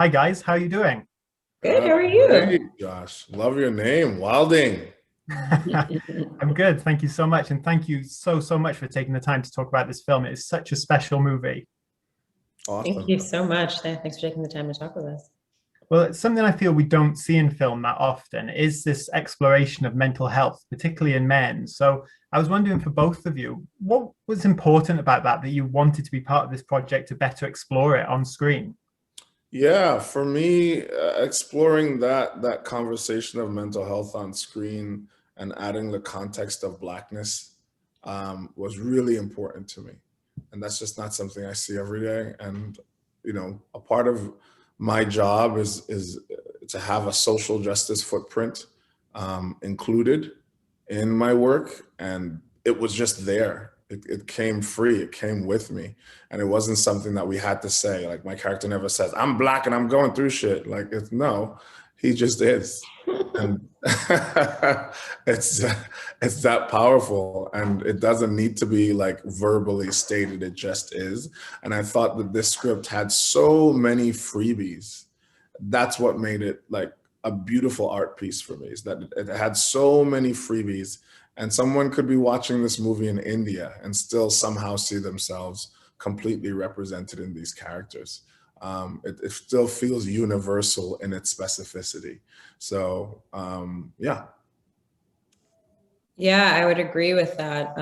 Hi guys, how are you doing? Good, how are you? Great, Josh. Love your name, Wilding. I'm good, thank you so much, and thank you so much for taking the time to talk about this film. It is such a special movie. Thank Awesome. you so much. Thanks for taking the time to talk with us. Well, it's something I feel we don't see in film that often is this exploration of mental health, particularly in men. So I was wondering for both of you, what was important about that you wanted to be part of this project to better explore it on screen? Yeah, for me, exploring that conversation of mental health on screen and adding the context of Blackness was really important to me. And that's just not something I see every day. And a part of my job is to have a social justice footprint included in my work, and it was just there. It came free. It came with me, and it wasn't something that we had to say. Like my character never says, "I'm black and I'm going through shit." Like it's no, he just is, and it's it's that powerful, and it doesn't need to be like verbally stated. It just is, and I thought that this script had so many freebies. That's what made it like a beautiful art piece for me, is that it had so many freebies, and someone could be watching this movie in India and still somehow see themselves completely represented in these characters. It still feels universal in its specificity. So yeah. Yeah, I would agree with that.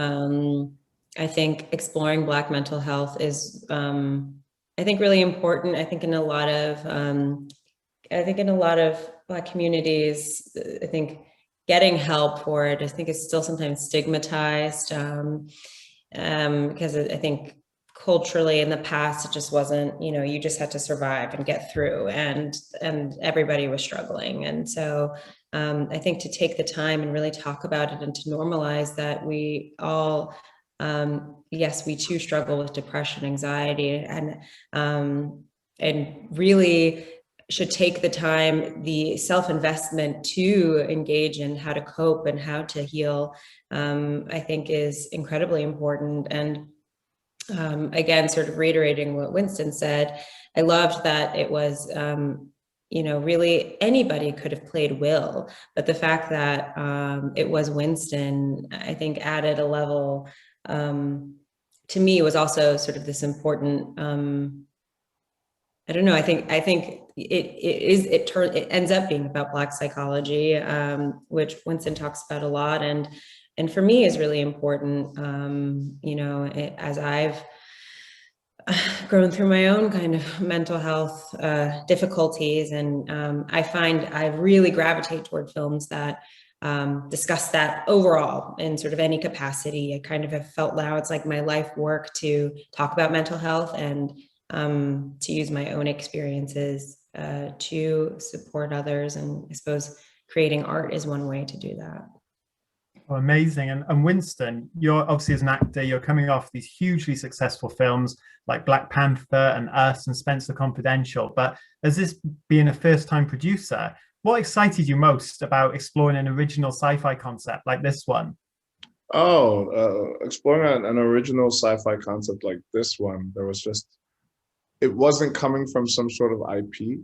I think exploring Black mental health is, I think, really important. I think in a lot of Black communities, I think getting help for it, I think, is still sometimes stigmatized. Because I think culturally in the past it just wasn't, you just had to survive and get through, and everybody was struggling. And so I think to take the time and really talk about it and to normalize that we all, yes, we too struggle with depression, anxiety, and really should take the time, the self-investment to engage in how to cope and how to heal, I think is incredibly important. And again, sort of reiterating what Winston said, I loved that it was, really anybody could have played Will, but the fact that it was Winston, I think added a level, to me, was also sort of this important, I don't know. I think it ends up being about Black psychology, which Winston talks about a lot, and for me is really important. As I've grown through my own kind of mental health difficulties, and I find I really gravitate toward films that discuss that overall in sort of any capacity. I kind of have felt now it's like my life work to talk about mental health and to use my own experiences to support others. And I suppose creating art is one way to do that. Oh, amazing. And Winston, you're obviously as an actor, you're coming off these hugely successful films like Black Panther and Us and Spencer Confidential. But as this being a first time producer, what excited you most about exploring an original sci fi concept like this one? Oh, exploring an original sci-fi concept like this one, it wasn't coming from some sort of IP.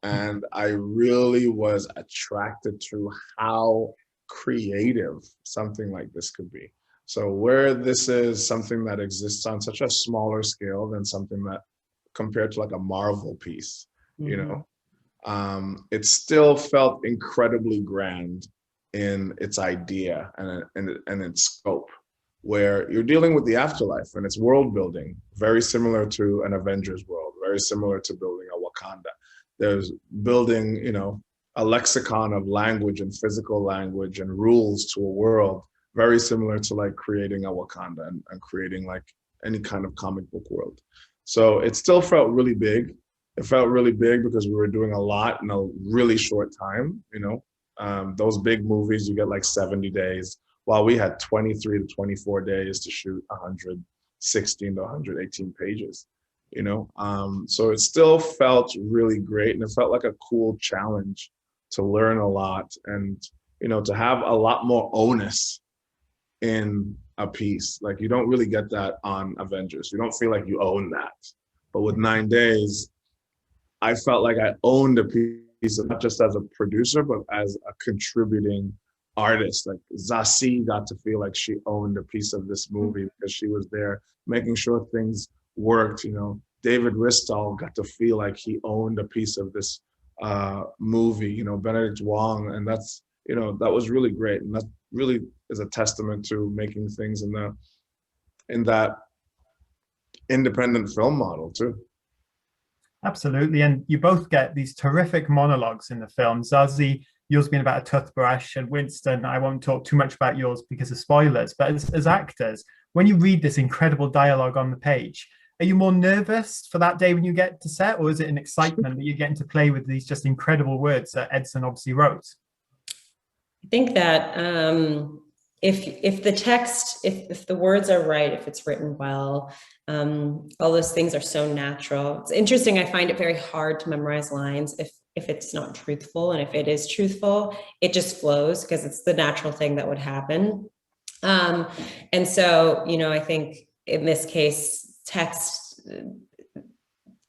And I really was attracted to how creative something like this could be. So where this is something that exists on such a smaller scale than something that compared to like a Marvel piece, you Mhm. know, it still felt incredibly grand in its idea and its scope, where you're dealing with the afterlife and it's world building, very similar to an Avengers world, very similar to building a Wakanda. There's building, a lexicon of language and physical language and rules to a world, very similar to like creating a Wakanda and creating like any kind of comic book world. So it still felt really big. It felt really big because we were doing a lot in a really short time. Those big movies, you get like 70 days, while we had 23 to 24 days to shoot 116 to 118 pages. So it still felt really great, and it felt like a cool challenge to learn a lot, and to have a lot more onus in a piece. Like you don't really get that on Avengers. You don't feel like you own that. But with 9 days, I felt like I owned a piece of, not just as a producer, but as a contributing artist. Like Zazie got to feel like she owned a piece of this movie because she was there making sure things worked. You know, David Ristall got to feel like he owned a piece of this movie, you know, Benedict Wong. And that's, you know, that was really great. And that really is a testament to making things in that independent film model too. Absolutely. And you both get these terrific monologues in the film. Zazie, yours being about a toothbrush, and Winston, I won't talk too much about yours because of spoilers, but as actors, when you read this incredible dialogue on the page, are you more nervous for that day when you get to set, or is it an excitement that you're getting to play with these just incredible words that Edson obviously wrote? I think that if the text, if the words are right, if it's written well, all those things are so natural. It's interesting. I find it very hard to memorize lines if it's not truthful, and if it is truthful, it just flows because it's the natural thing that would happen. And so, you know, I think in this case,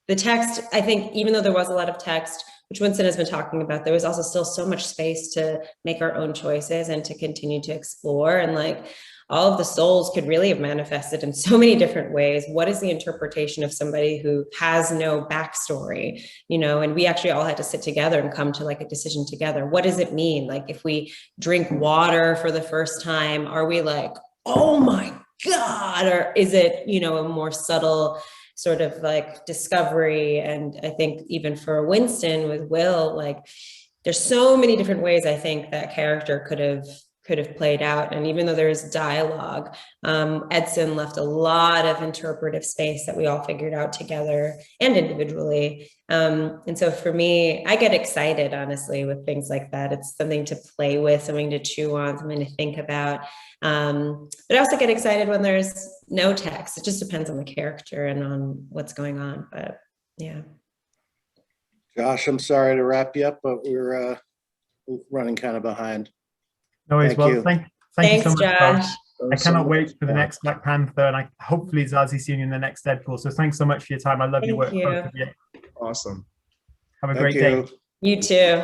the text, I think, even though there was a lot of text, which Winston has been talking about, there was also still so much space to make our own choices and to continue to explore. And like all of the souls could really have manifested in so many different ways. What is the interpretation of somebody who has no backstory, you know? And we actually all had to sit together and come to like a decision together. What does it mean? Like if we drink water for the first time, are we like, oh my God, or is it, you know, a more subtle sort of like discovery? And I think even for Winston with Will, like there's so many different ways I think that character could have played out. And even though there's dialogue, Edson left a lot of interpretive space that we all figured out together and individually. And so for me, I get excited, honestly, with things like that. It's something to play with, something to chew on, something to think about. But I also get excited when there's no text. It just depends on the character and on what's going on. But yeah. Josh, I'm sorry to wrap you up, but we're running kind of behind. No worries. Well, thank you so much, Josh. I cannot wait for the next Black Panther, and hopefully Zazie seeing you in the next Deadpool. So thanks so much for your time. I love your work. Both of you. Awesome. Have a great day. You too.